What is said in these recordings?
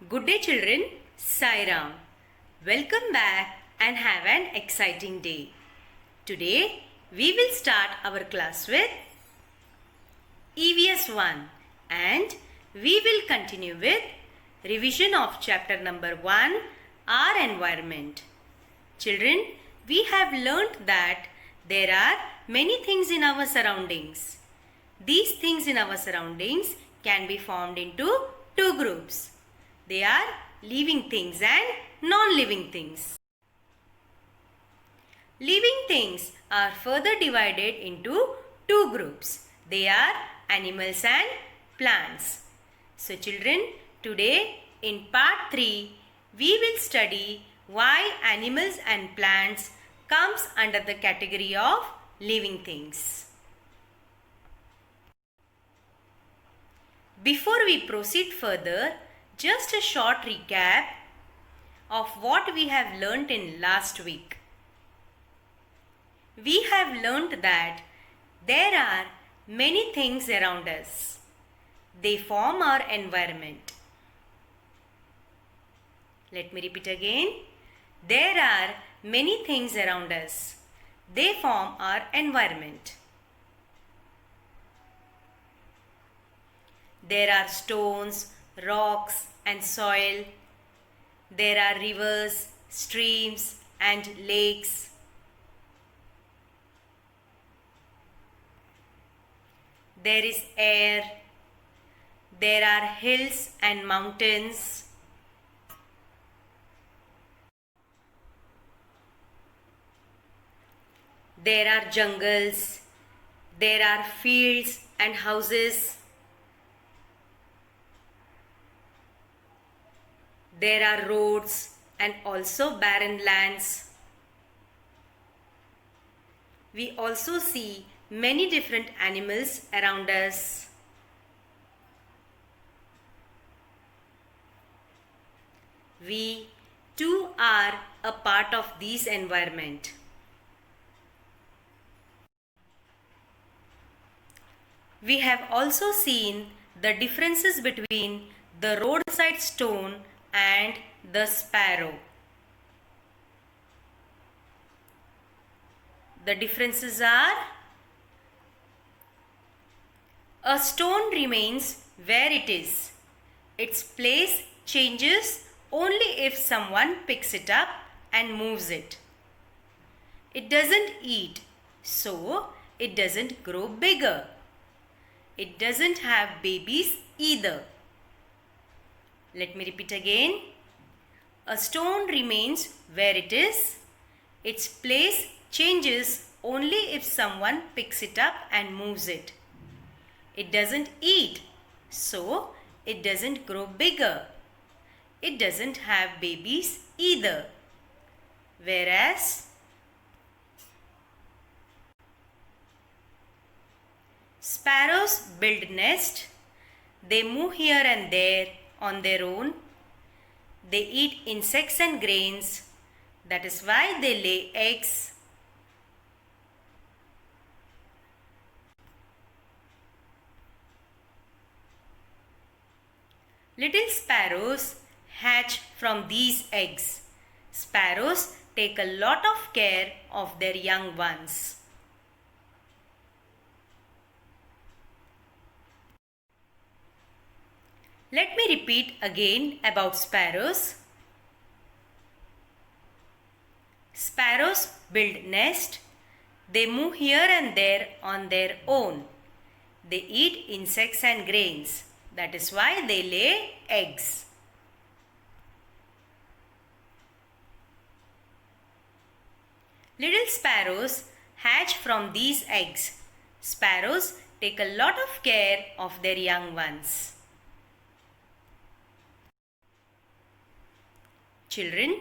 Good day children, Sai Ram. Welcome back and have an exciting day. Today we will start our class with EVS 1 and we will continue with revision of chapter number 1, Our Environment. Children, we have learnt that there are many things in our surroundings. These things in our surroundings can be formed into two groups. They are living things and non-living things. Living things are further divided into two groups. They are animals and plants. So children, today in part 3, we will study why animals and plants comes under the category of living things. Before we proceed further, just a short recap of what we have learnt in last week. We have learnt that there are many things around us. They form our environment. Let me repeat again. There are many things around us. They form our environment. There are stones, rocks and soil. There are rivers, streams and lakes. There is air. There are hills and mountains. There are jungles. There are fields and houses. There are roads and also barren lands. We also see many different animals around us. We too are a part of this environment. We have also seen the differences between the roadside stone and the sparrow. The differences are: a stone remains where it is. Its place changes only if someone picks it up and moves it. It doesn't eat, so it doesn't grow bigger. It doesn't have babies either. Let me repeat again. A stone remains where it is. Its place changes only if someone picks it up and moves it. It doesn't eat, so it doesn't grow bigger. It doesn't have babies either. Whereas sparrows build nest. They move here and there on their own. They eat insects and grains. That is why they lay eggs. Little sparrows hatch from these eggs. Sparrows take a lot of care of their young ones. Let me repeat again about sparrows. Sparrows build nest. They move here and there on their own. They eat insects and grains. That is why they lay eggs. Little sparrows hatch from these eggs. Sparrows take a lot of care of their young ones. Children,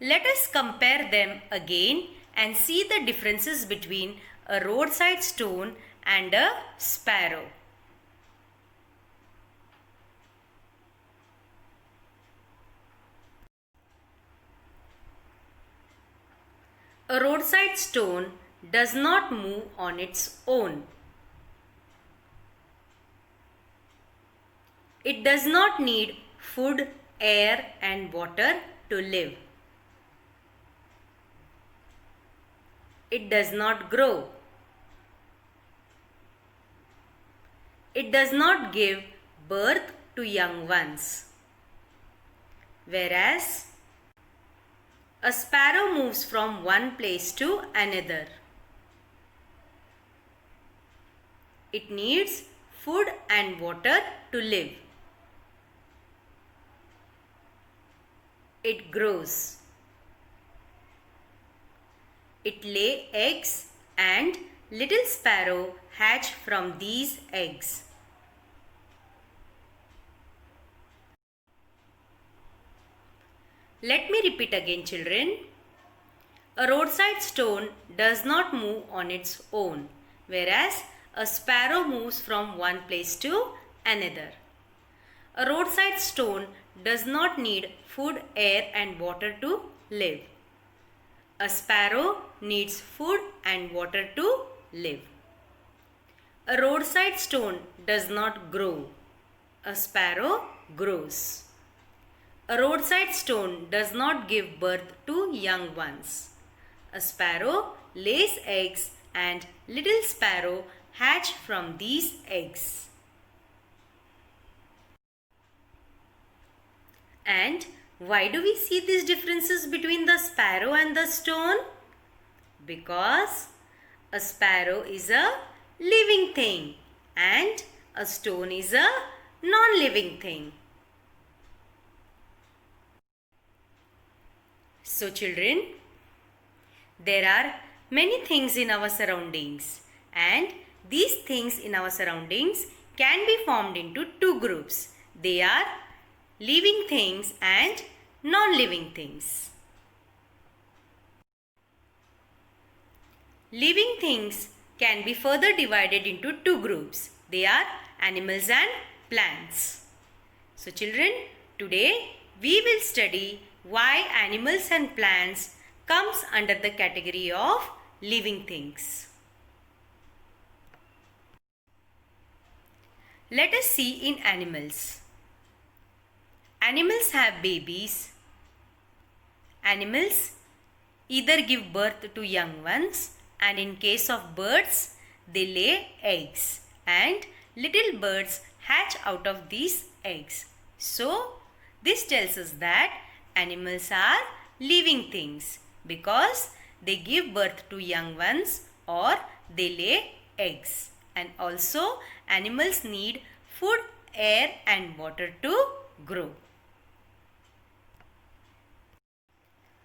let us compare them again and see the differences between a roadside stone and a sparrow. A roadside stone does not move on its own. It does not need food air and water to live. It does not grow. It does not give birth to young ones. Whereas a sparrow moves from one place to another. It needs food and water to live. It grows. It lays eggs and little sparrow hatch from these eggs. Let me repeat again, children. A roadside stone does not move on its own, whereas a sparrow moves from one place to another. A roadside stone does not need food, air and water to live. A sparrow needs food and water to live. A roadside stone does not grow. A sparrow grows. A roadside stone does not give birth to young ones. A sparrow lays eggs and little sparrow hatch from these eggs. And why do we see these differences between the sparrow and the stone? Because a sparrow is a living thing and a stone is a non-living thing. So children, there are many things in our surroundings, and these things in our surroundings can be formed into two groups. They are living things and non-living things. Living things can be further divided into two groups. They are animals and plants. So children, today we will study why animals and plants comes under the category of living things. Let us see in animals. Animals have babies. Animals either give birth to young ones, and in case of birds, they lay eggs and little birds hatch out of these eggs. So, this tells us that animals are living things because they give birth to young ones or they lay eggs. And also, animals need food, air and water to grow.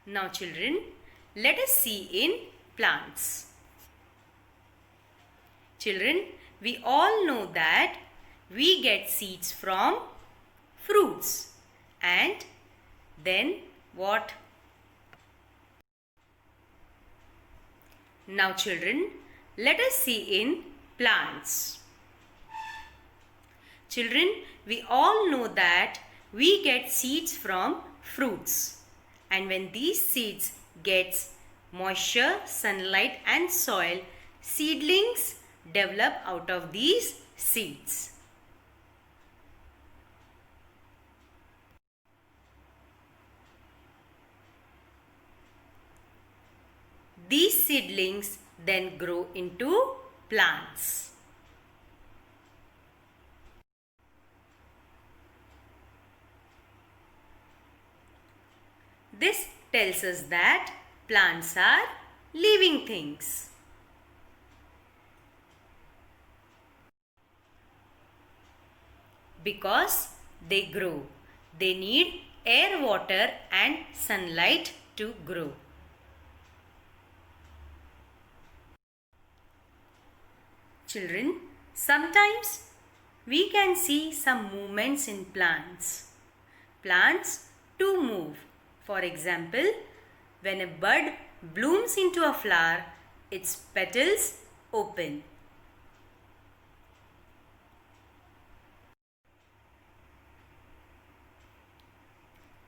Now children, let us see in plants. Children, we all know that we get seeds from fruits. And then what? Now children, let us see in plants. Children, we all know that we get seeds from fruits. And when these seeds gets moisture, sunlight and soil, seedlings develop out of these seeds. These seedlings then grow into plants. This tells us that plants are living things. Because they grow. They need air, water and sunlight to grow. Children, sometimes we can see some movements in plants. Plants too move. For example, when a bud blooms into a flower, its petals open.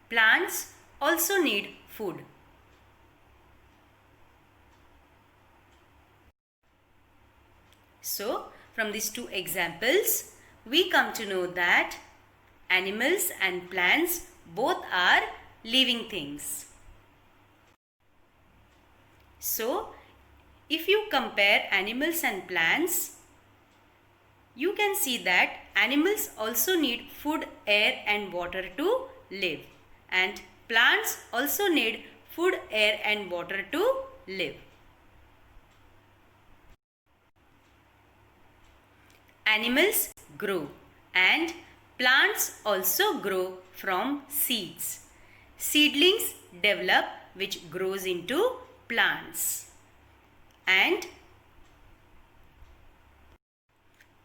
Plants also need food. So, from these two examples, we come to know that animals and plants both are living things. So, if you compare animals and plants, you can see that animals also need food, air and water to live, and plants also need food, air and water to live. Animals grow and plants also grow from seeds. Seedlings develop, which grows into plants. And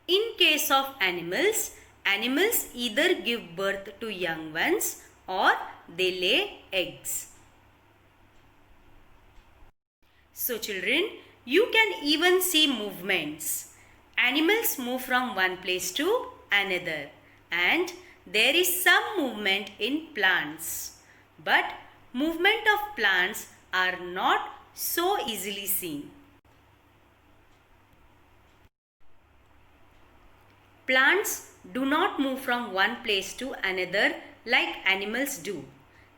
in case of animals, animals either give birth to young ones or they lay eggs. So children, you can even see movements. Animals move from one place to another, and there is some movement in plants. But movement of plants are not so easily seen. Plants do not move from one place to another like animals do.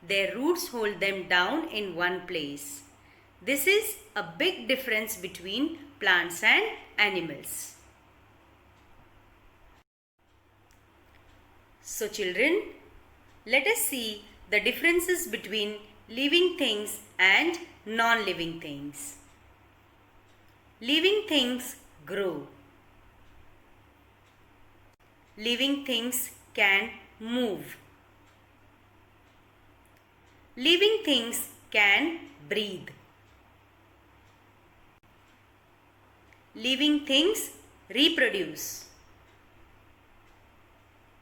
Their roots hold them down in one place. This is a big difference between plants and animals. So children, let us see the differences between living things and non-living things. Living things grow. Living things can move. Living things can breathe. Living things reproduce.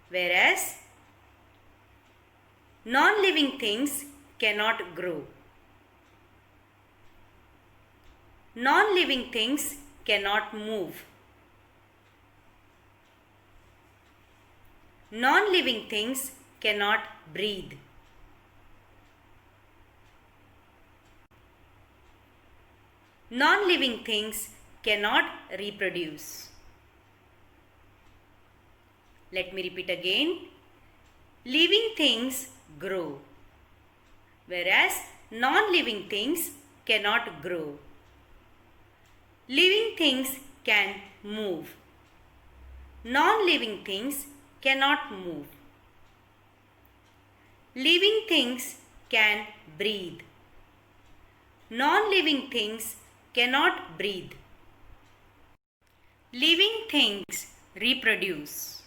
Whereas non-living things cannot grow. Non-living things cannot move. Non-living things cannot breathe. Non-living things cannot reproduce. Let me repeat again. Living things grow, whereas non-living things cannot grow. Living things can move. Non-living things cannot move. Living things can breathe. Non-living things cannot breathe. Living things reproduce.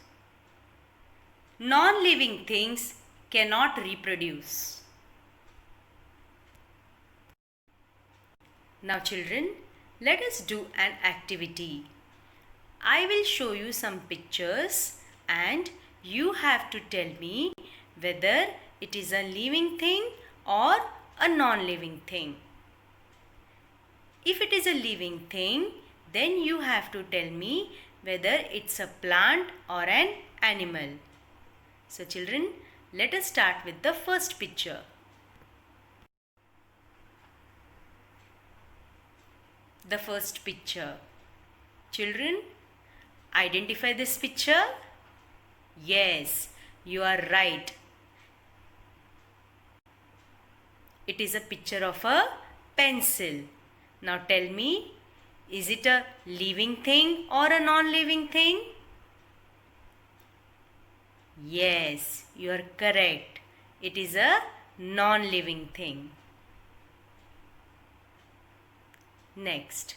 Non-living things cannot reproduce. Now children, let us do an activity. I will show you some pictures and you have to tell me whether it is a living thing or a non-living thing. If it is a living thing, then you have to tell me whether it's a plant or an animal. So children, let us start with the first picture. The first picture. Children, identify this picture. Yes, you are right. It is a picture of a pencil. Now tell me, is it a living thing or a non-living thing? Yes, you are correct. It is a non-living thing. Next.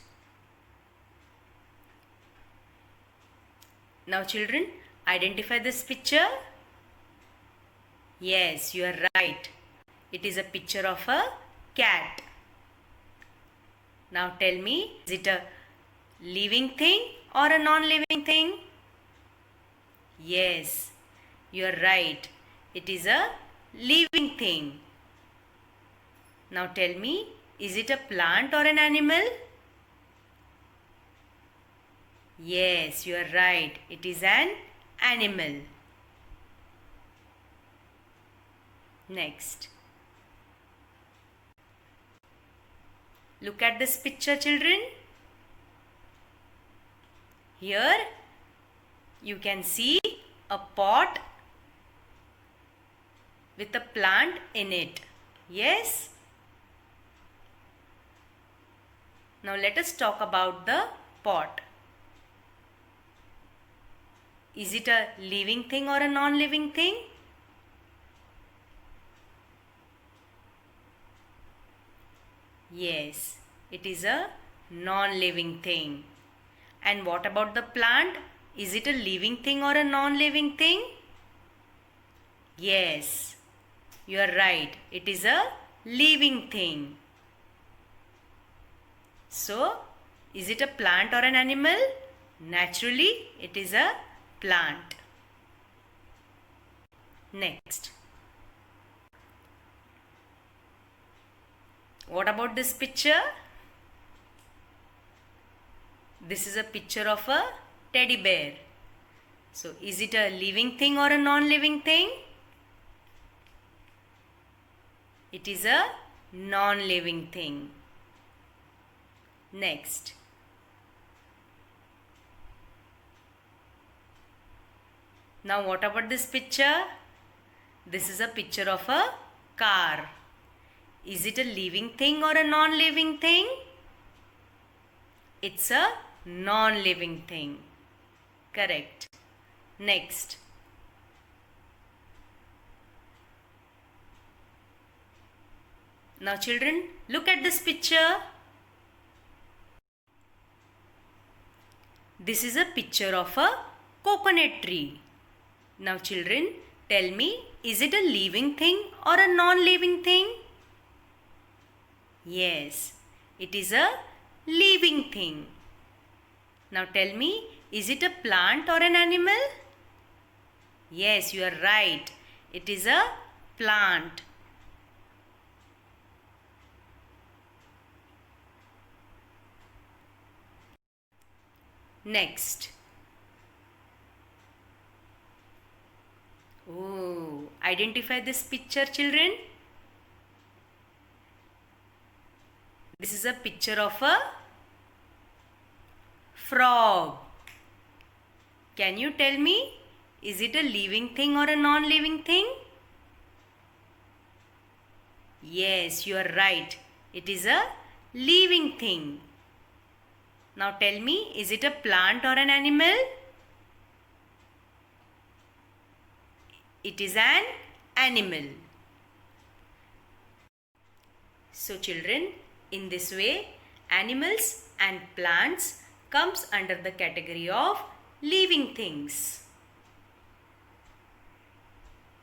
Now children, identify this picture. Yes, you are right. It is a picture of a cat. Now tell me, is it a living thing or a non-living thing? Yes, you are right. It is a living thing. Now tell me, is it a plant or an animal? Yes, you are right. It is an animal. Next. Look at this picture, children. Here you can see a pot with a plant in it. Yes? Now let us talk about the pot. Is it a living thing or a non-living thing? Yes, it is a non-living thing. And what about the plant? Is it a living thing or a non-living thing? Yes, you are right. It is a living thing. So, is it a plant or an animal? Naturally, it is a plant. Next. What about this picture? This is a picture of a teddy bear. So, is it a living thing or a non-living thing? It is a non-living thing. Next. Now, what about this picture? This is a picture of a car. Is it a living thing or a non-living thing? It's a non-living thing. Correct. Next. Now children, look at this picture. This is a picture of a coconut tree. Now children, tell me, is it a living thing or a non-living thing? Yes, it is a living thing. Now tell me, is it a plant or an animal? Yes, you are right. It is a plant. Next. Oh, identify this picture, children. This is a picture of a frog. Can you tell me, is it a living thing or a non-living thing? Yes, you are right. It is a living thing. Now tell me, is it a plant or an animal? It is an animal. So children, in this way, animals and plants comes under the category of living things.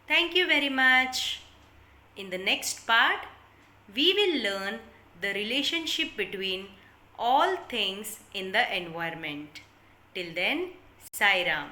Thank you very much. In the next part, we will learn the relationship between all things in the environment. Till then, Sai Ram.